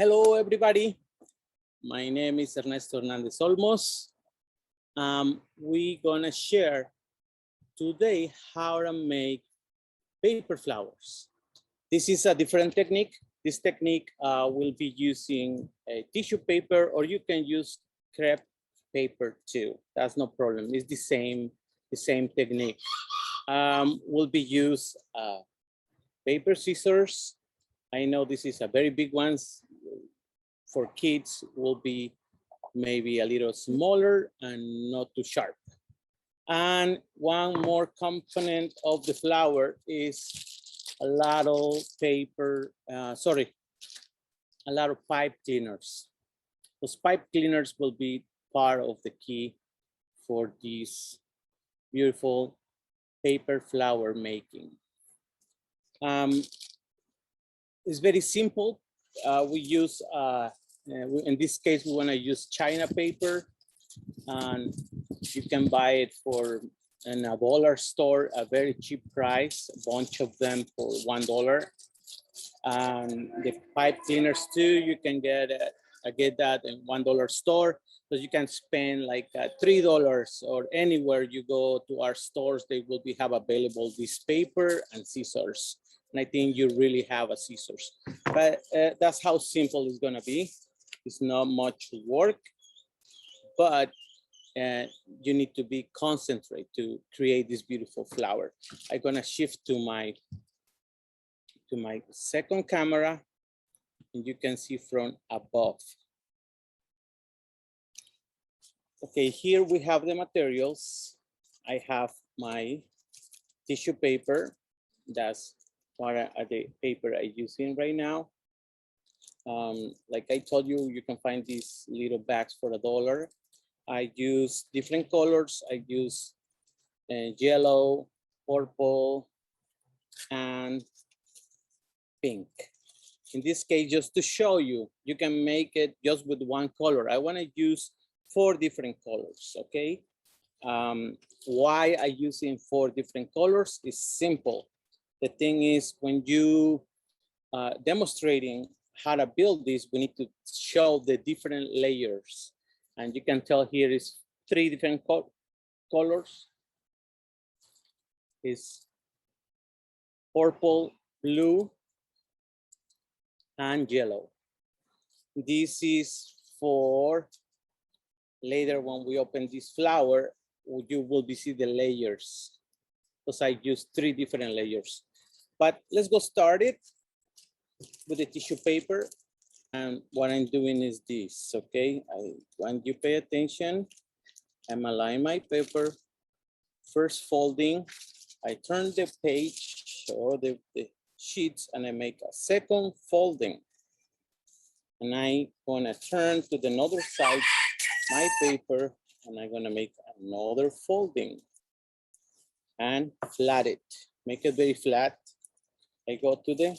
Hello, everybody. My name is Ernesto Hernandez Olmos. We're gonna share today how to make paper flowers. This is a different technique. This technique will be using a tissue paper, or you can use crepe paper too. That's no problem. It's the same technique. Will be use paper scissors. I know this is a very big one. For kids will be maybe a little smaller and not too sharp. And one more component of the flower is a lot of paper, a lot of pipe cleaners. Those pipe cleaners will be part of the key for this beautiful paper flower making. It's very simple. We use, in this case, we want to use China paper, and you can buy it for in a dollar store, a very cheap price, a bunch of them for $1. And the pipe cleaners too, you can get that in $1 store. So you can spend like $3, or anywhere you go to our stores, they will have available this paper and scissors. And I think you really have a scissors. But that's how simple it's gonna be. It's not much work, but you need to be concentrated to create this beautiful flower. I'm gonna shift to my second camera, and you can see from above. Okay, here we have the materials. I have my tissue paper. That's what the paper I'm using right now. Like I told you, you can find these little bags for $1. I use different colors. I use yellow, purple, and pink. In this case, just to show you, you can make it just with one color. I want to use 4 different colors, okay? Why I using 4 different colors is simple. The thing is, when you demonstrating how to build this, we need to show the different layers. And you can tell here is 3 different colors. It's purple, blue, and yellow. This is for later when we open this flower, you will see the layers. Because I use 3 different layers. But let's go started with the tissue paper. And what I'm doing is this, okay? When you pay attention, I'm aligning my paper. First folding, I turn the page or the sheets, and I make a second folding. And I'm gonna turn to the other side, my paper, and I'm gonna make another folding and flat it. Make it very flat. I go to the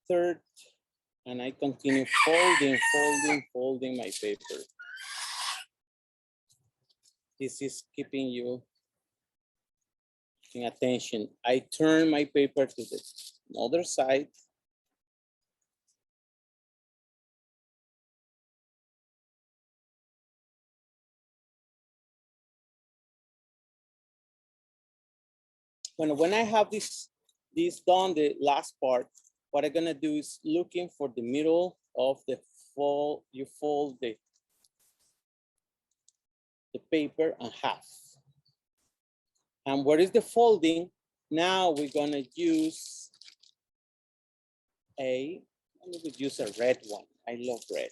third, and I continue folding my paper. This is keeping you in attention. I turn my paper to the other side. When I have this done, the last part, what I'm gonna do is looking for the middle of the fold. You fold the paper in half. And what is the folding? Now we're gonna use a red one. I love red.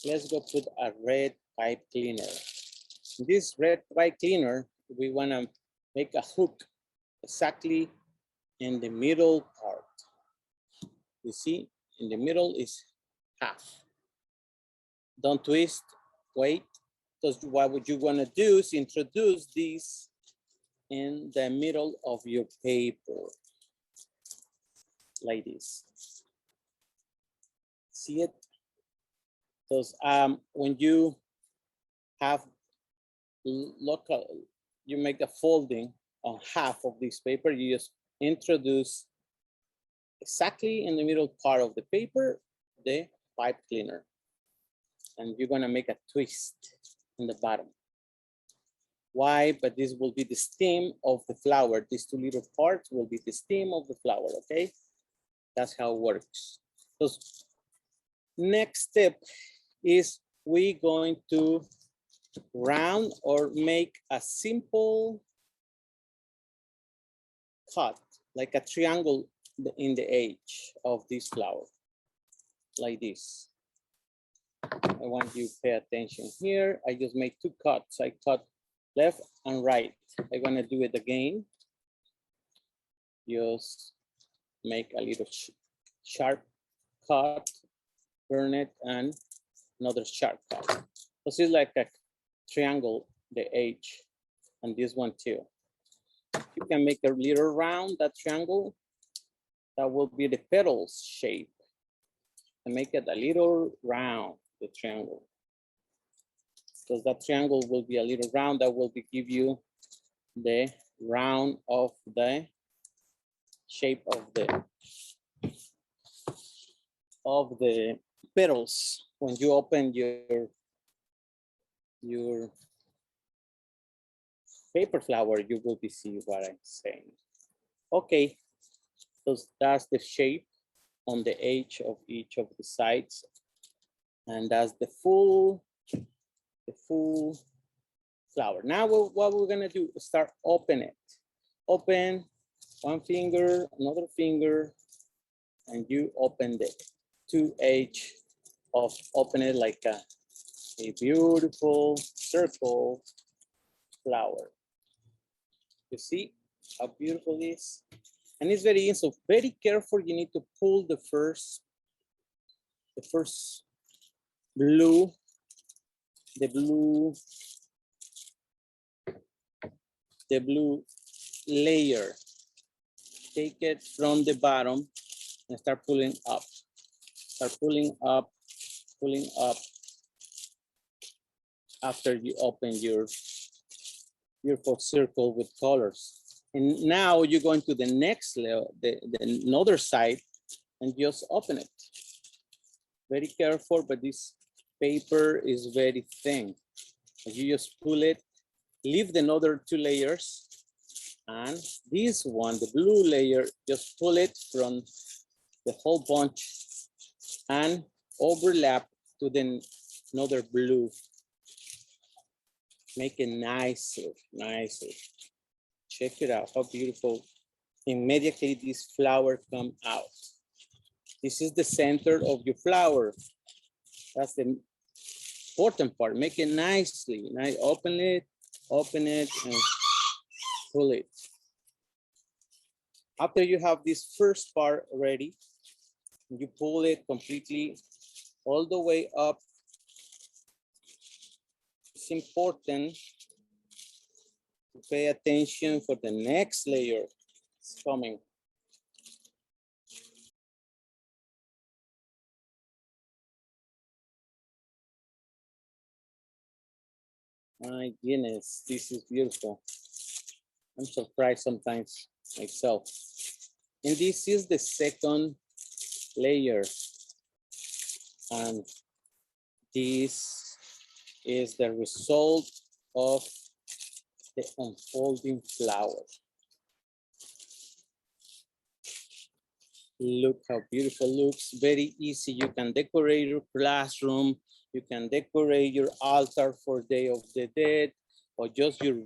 Let's go put a red pipe cleaner. This red pipe cleaner, we wanna make a hook exactly in the middle part. You see, in the middle is half. Don't twist, wait. Because what you want to do is introduce this in the middle of your paper, like this. See it? Because when you have you make a folding on half of this paper, you just introduce exactly in the middle part of the paper, the pipe cleaner. And you're gonna make a twist in the bottom. Why? But this will be the stem of the flower. These two little parts will be the stem of the flower, okay? That's how it works. So next step is we going to round or make a simple cut, like a triangle in the edge of this flower, like this. I want you to pay attention here. I just made two cuts. I cut left and right. I'm gonna do it again. Just make a little sharp cut, turn it, and another sharp cut. This is like a triangle, the edge, and this one too. You can make a little round, that triangle. That will be the petals shape. And make it a little round, the triangle. So that triangle will be a little round. That will give you the round of the shape of the petals. When you open your paper flower, you will be seeing what I'm saying. Okay, so that's the shape on the edge of each of the sides. And that's the full flower. Now what we're gonna do is start open it. Open one finger, another finger, and you open the two edge of open it like a beautiful circle flower. You see how beautiful it is? And it's very easy, so very careful. You need to pull the first blue, the blue layer. Take it from the bottom and start pulling up. Start pulling up after you open your full circle with colors. And now you're going to the next level, the another side, and just open it. Very careful, but this paper is very thin. You just pull it, leave the other two layers, and this one, the blue layer, just pull it from the whole bunch and overlap to the another blue. Make it nicer. Check it out, how beautiful. Immediately this flower come out. This is the center of your flower. That's the important part. Make it nicely. Nice. Open it, and pull it. After you have this first part ready, you pull it completely all the way up. It's important to pay attention for the next layer. It's coming. My goodness, this is beautiful. I'm surprised sometimes myself. And this is the second layer. And this is the result of the unfolding flower. Look how beautiful it looks. Very easy. You can decorate your classroom. You can decorate your altar for Day of the Dead, or just your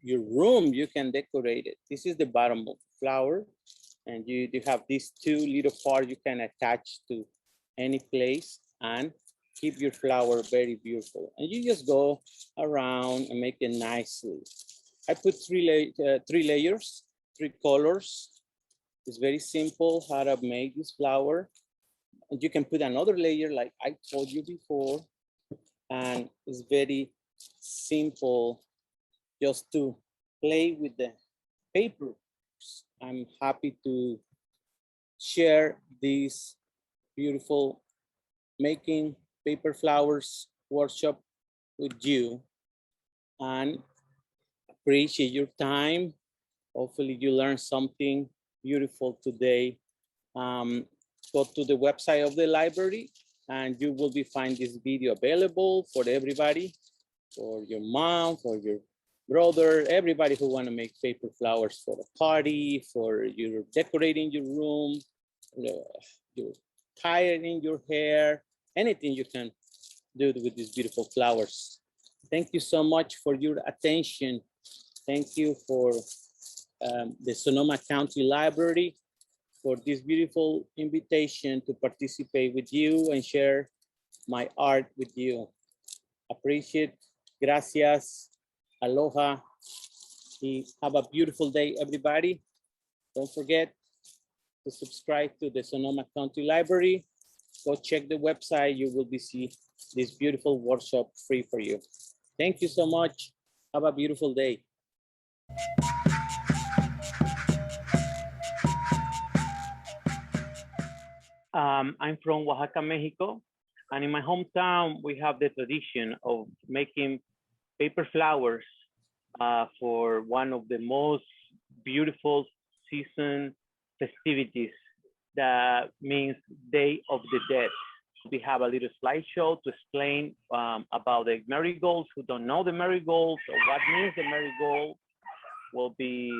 room. You can decorate it. This is the bottom of the flower, and you have these two little parts you can attach to any place and keep your flower very beautiful. And you just go around and make it nicely. I put three layers, 3 colors. It's very simple how to make this flower. And you can put another layer like I told you before. And it's very simple just to play with the paper. I'm happy to share this beautiful making paper flowers workshop with you, and appreciate your time. Hopefully you learned something beautiful today Go to the website of the library and you will be find this video available for everybody, for your mom, for your brother, everybody who want to make paper flowers for a party, for your decorating your room, your tying your hair, anything you can do with these beautiful flowers. Thank you so much for your attention. Thank you for the Sonoma County Library for this beautiful invitation to participate with you and share my art with you. Appreciate. Gracias. Aloha. Have a beautiful day, everybody. Don't forget to subscribe to the Sonoma County Library. Go check the website. You will be see this beautiful workshop free for you. Thank you so much. Have a beautiful day. I'm from Oaxaca, Mexico. And in my hometown, we have the tradition of making paper flowers for one of the most beautiful season festivities. That means Day of the Dead. We have a little slideshow to explain about the marigolds. Who don't know the marigolds or what means the marigold will be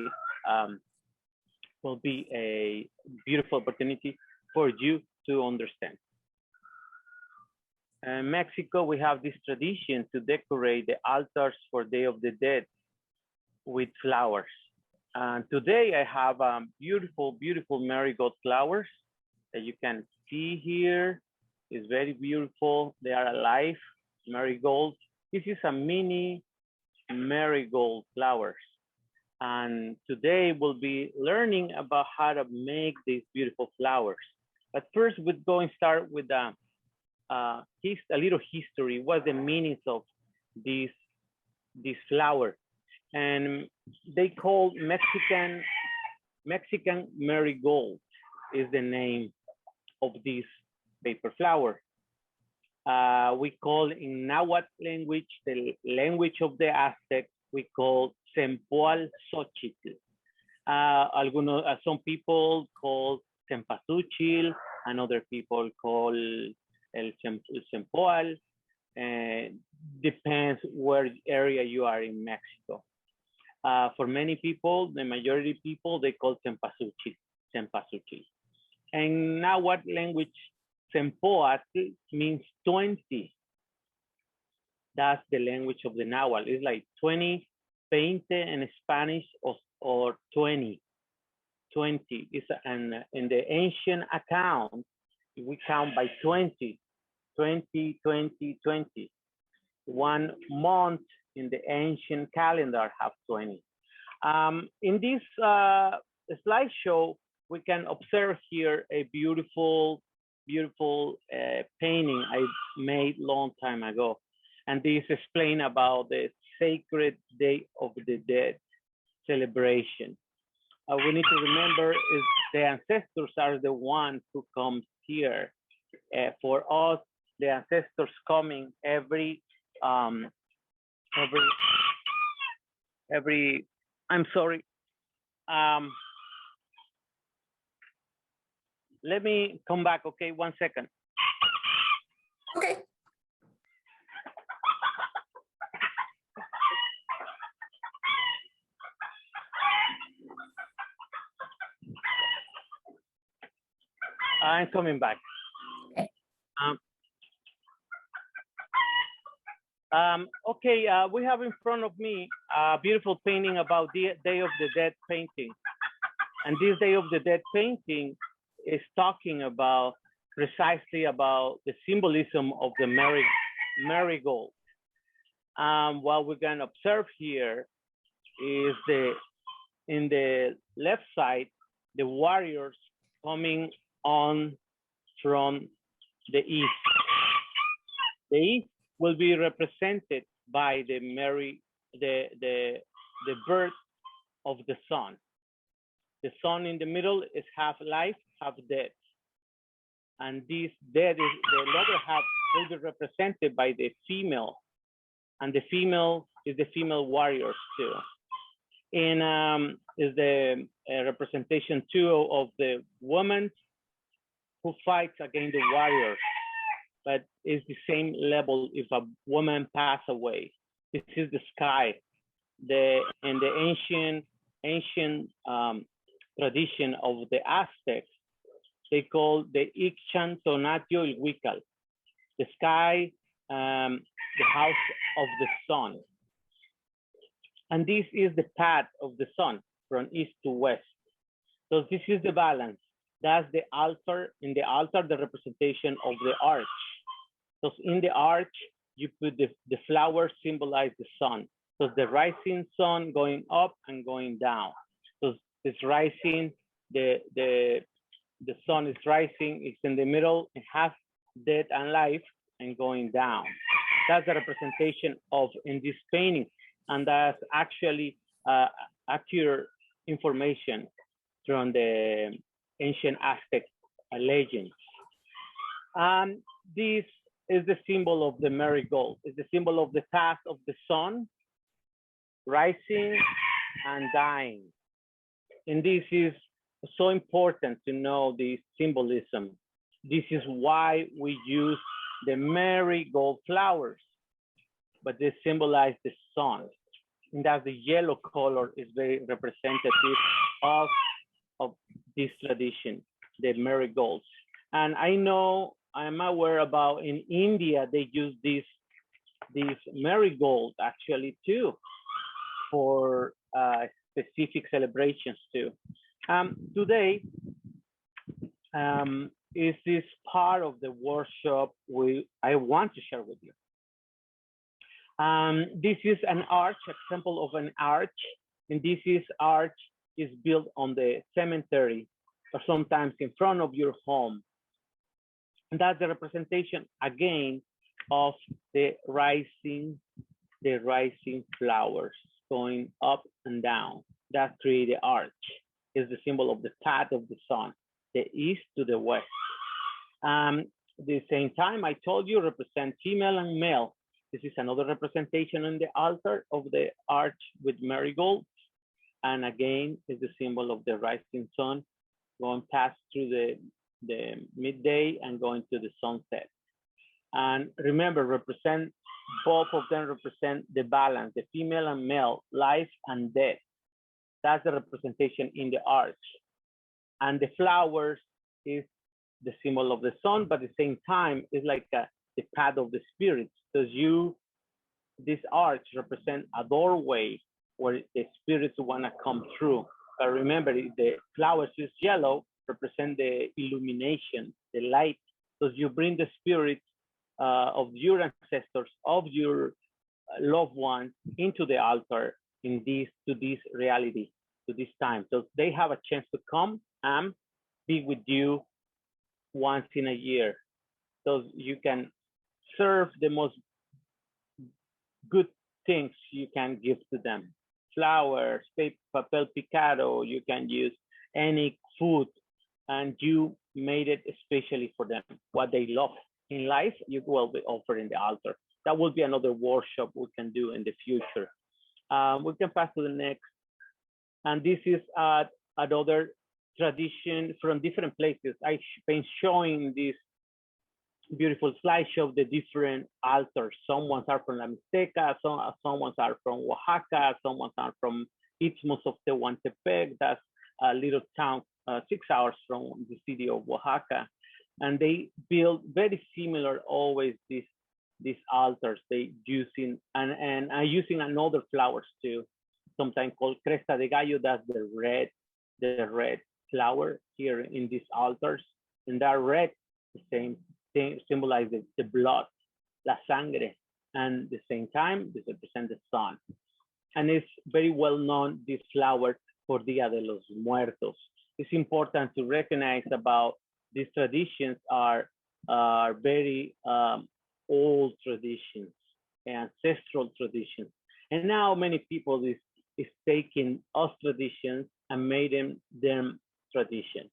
a beautiful opportunity for you to understand. In Mexico, we have this tradition to decorate the altars for Day of the Dead with flowers. And today I have beautiful, beautiful marigold flowers that you can see here. It's very beautiful. They are alive marigolds. This is a mini marigold flowers. And today we'll be learning about how to make these beautiful flowers. But first, we're going to start with a little history. What's the meanings of this flower? And they call Mexican marigold is the name of this paper flower. We call in Nahuatl language, the language of the Aztecs, we call Sempoal Xochitl. Some people call Cempasúchil, and other people call el Sempoal. Depends where area you are in Mexico. For many people, the majority people, they call Cempasúchil. And Nahuatl language, Sempoatl means 20. That's the language of the Nahuatl. It's like 20, 20 in Spanish or 20. 20 is in the ancient account, we count by 20, 20, 20, 20. 1 month in the ancient calendar have 20. In this slideshow, we can observe here a beautiful, beautiful painting I made long time ago. And this explain about the sacred Day of the Dead celebration. We need to remember is the ancestors are the ones who come here. For us, the ancestors coming every I'm sorry. Let me come back, okay? 1 second. Okay. I'm coming back. Okay. Okay, we have in front of me a beautiful painting about the Day of the Dead painting. And this Day of the Dead painting is talking about precisely about the symbolism of the marigold. What we can observe here is in the left side, the warriors coming on from the east. The east will be represented by the birth of the sun. The sun in the middle is half life, half death. And this death is the other half will be represented by the female. And the female is the female warriors too. And is the representation too of the woman who fights against the warrior, but it's the same level if a woman pass away. This is the sky. In the ancient tradition of the Aztecs, they call the Ixchan Tonatio Ilhuical, the sky, the house of the sun. And this is the path of the sun from east to west. So this is the balance. That's the altar. In the altar, the representation of the arch. So in the arch, you put the flowers symbolize the sun. So the rising sun going up and going down. So it's rising, the sun is rising, it's in the middle, it has death and life and going down. That's the representation of in this painting. And that's actually accurate information from the ancient Aztec legends. This is the symbol of the marigold. It's the symbol of the path of the sun, rising and dying. And this is so important to know the symbolism. This is why we use the marigold flowers, but they symbolize the sun. And that the yellow color is very representative of this tradition, the marigolds. And I know, I'm aware about in India, they use these marigold actually too, for specific celebrations too. Today, is this part of the workshop I want to share with you. This is an arch, example of an arch, and this arch is built on the cemetery or sometimes in front of your home. And that's the representation again of the rising flowers going up and down. That creates the arch. Is the symbol of the path of the sun, the east to the west. The same time I told you represent female and male. This is another representation on the altar of the arch with marigolds. And again, is the symbol of the rising sun going past through the midday and going to the sunset. And remember, both of them represent the balance, the female and male, life and death. That's the representation in the arch. And the flowers is the symbol of the sun, but at the same time, it's like the path of the spirits. Because this arch represents a doorway where the spirits want to come through. But remember, the flowers is yellow, represent the illumination, the light. So you bring the spirits of your ancestors, of your loved ones into the altar to this reality, to this time. So they have a chance to come and be with you once in a year. So you can serve the most good things you can give to them. Flowers, paper, papel picado, you can use any food, and you made it especially for them. What they love in life, you will be offering the altar. That will be another workshop we can do in the future. We can pass to the next. And this is another tradition from different places. I've been showing this beautiful slideshow of the different altars. Some ones are from La Mixteca, some ones are from Oaxaca, some ones are from Istmos of Tehuantepec. That's a little town 6 hours from the city of Oaxaca. And they build very similar always these altars. They using and using another flowers too, sometimes called Cresta de Gallo. That's the red flower here in these altars. And that red, the same thing, symbolizes the blood, la sangre. And at the same time, this represents the sun. And it's very well known, this flower, for Dia de los Muertos. It's important to recognize about these traditions are very old traditions, ancestral traditions. And now many people is taking us traditions and made them tradition.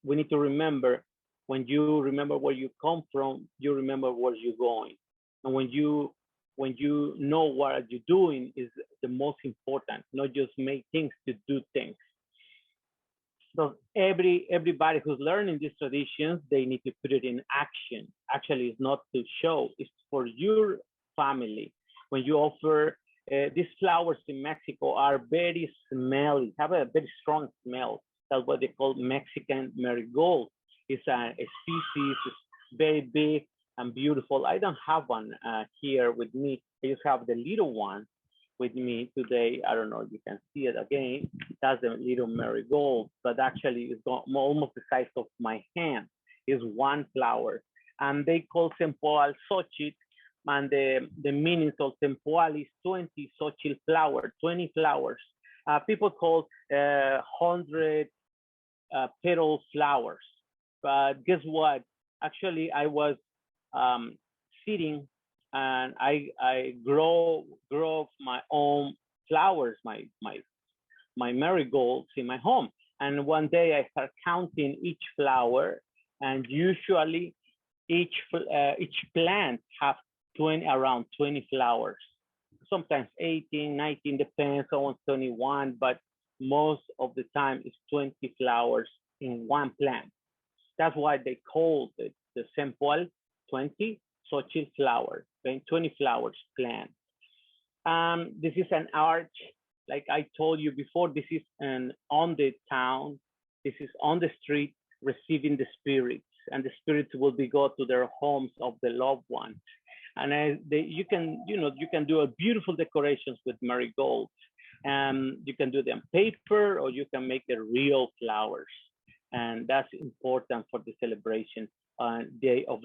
We need to remember, when you remember where you come from, you remember where you're going. And when you know what you're doing is the most important, not just make things to do things. So everybody who's learning these traditions, they need to put it in action. Actually, it's not to show; it's for your family. When you offer these flowers in Mexico, are very smelly, have a very strong smell. That's what they call Mexican marigold. It's a species. It's very big and beautiful. I don't have one here with me. I just have the little one with me today. I don't know if you can see it again. That's the little marigold, but actually it's almost the size of my hand. Is one flower. And they call Sempoal Xochitl, and the meaning of Sempoal is 20 Xochitl flower, 20 flowers. People call 100 petal flowers. But guess what? Actually, I was sitting and I grow my own flowers, my marigolds in my home. And one day I start counting each flower, and usually each plant have around 20 flowers. Sometimes 18, 19, depends on 21, but most of the time it's 20 flowers in one plant. That's why they call it the Sempoal 20 Xochitl flower, 20 flowers plant. This is an arch. Like I told you before, this is on the town. This is on the street, receiving the spirits, and the spirits will be go to their homes of the loved ones. And you can do a beautiful decorations with marigolds. You can do them paper, or you can make the real flowers, and that's important for the celebration day of